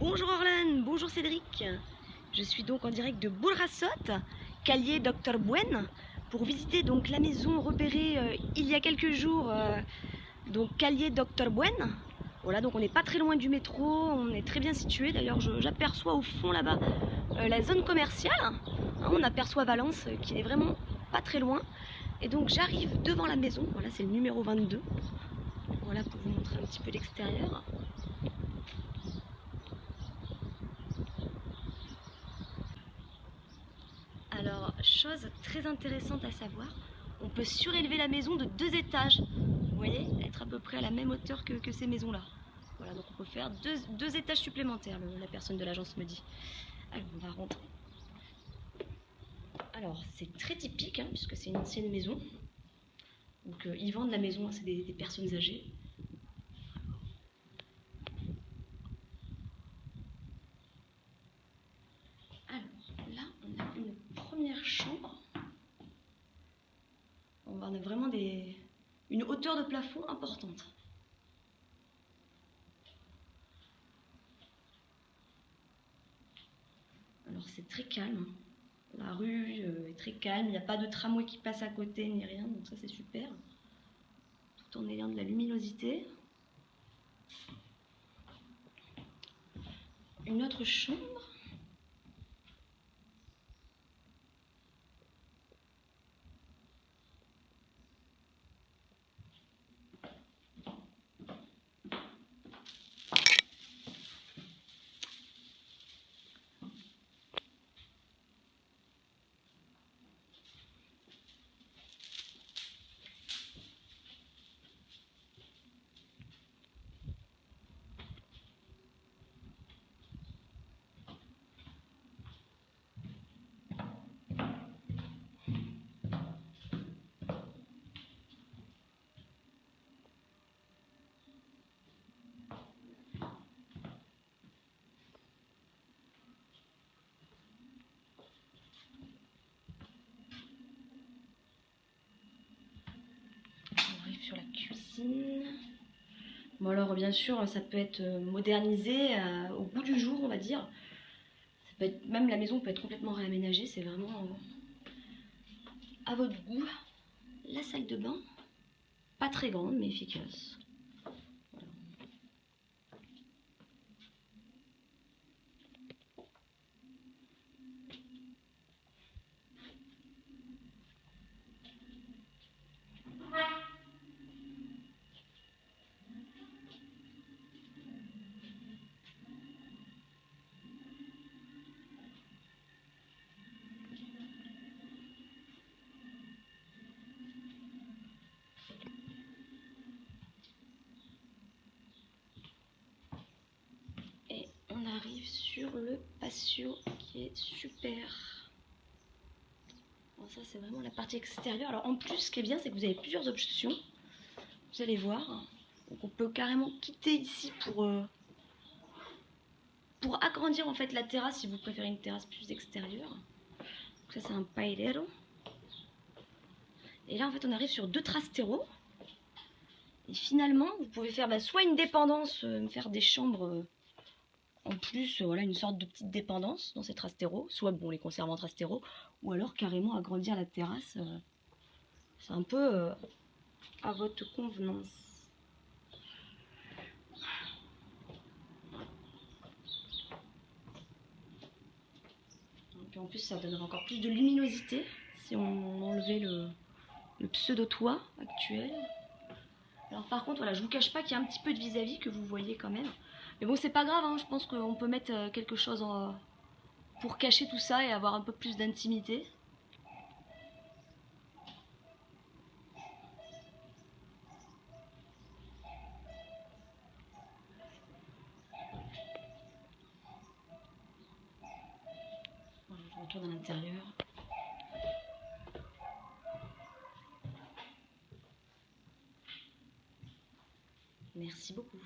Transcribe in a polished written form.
Bonjour Orlan, bonjour Cédric. Je suis donc en direct de Burjasot, Calle Dr Buen, pour visiter donc la maison repérée il y a quelques jours, donc Calle Dr Buen. Voilà, donc on n'est pas très loin du métro, on est très bien situé. D'ailleurs, j'aperçois au fond là-bas la zone commerciale. Hein, on aperçoit Valence qui est vraiment pas très loin. Et donc j'arrive devant la maison, voilà, c'est le numéro 22. Voilà pour vous montrer un petit peu l'extérieur. Alors, chose très intéressante à savoir, on peut surélever la maison de 2 étages. Vous voyez, être à peu près à la même hauteur que ces maisons-là. Voilà, donc on peut faire deux étages supplémentaires, la personne de l'agence me dit. Alors, on va rentrer. Alors, c'est très typique, hein, puisque c'est une ancienne maison. Donc, ils vendent la maison, hein, c'est des personnes âgées. Alors, là, on a une première chambre. On a vraiment une hauteur de plafond importante. Alors c'est très calme, la rue est très calme, il n'y a pas de tramway qui passe à côté ni rien, donc ça c'est super. Tout en ayant de la luminosité. Une autre chambre. On arrive sur la cuisine. Bon alors bien sûr ça peut être modernisé au goût du jour on va dire. Ça peut être, même la maison peut être complètement réaménagée, c'est vraiment à votre goût. La salle de bain, pas très grande mais efficace. Voilà. Et on arrive sur le patio qui est super. Bon, ça c'est vraiment la partie extérieure. Alors en plus ce qui est bien c'est que vous avez plusieurs options. Vous allez voir. Donc on peut carrément quitter ici pour agrandir en fait la terrasse si vous préférez une terrasse plus extérieure. Donc ça c'est un pailero. Et là en fait on arrive sur 2 trasteros. Et finalement vous pouvez faire soit une dépendance, faire des chambres en plus, voilà, une sorte de petite dépendance dans ces trasteros. Soit bon les conserver en trasteros, ou alors carrément agrandir la terrasse. C'est un peu à votre convenance. Et en plus ça donnerait encore plus de luminosité si on enlevait le pseudo-toit actuel. Alors par contre voilà, je vous cache pas qu'il y a un petit peu de vis-à-vis que vous voyez quand même. Mais bon c'est pas grave, hein, je pense qu'on peut mettre quelque chose pour cacher tout ça et avoir un peu plus d'intimité. Voilà, je retourne à l'intérieur. Merci beaucoup.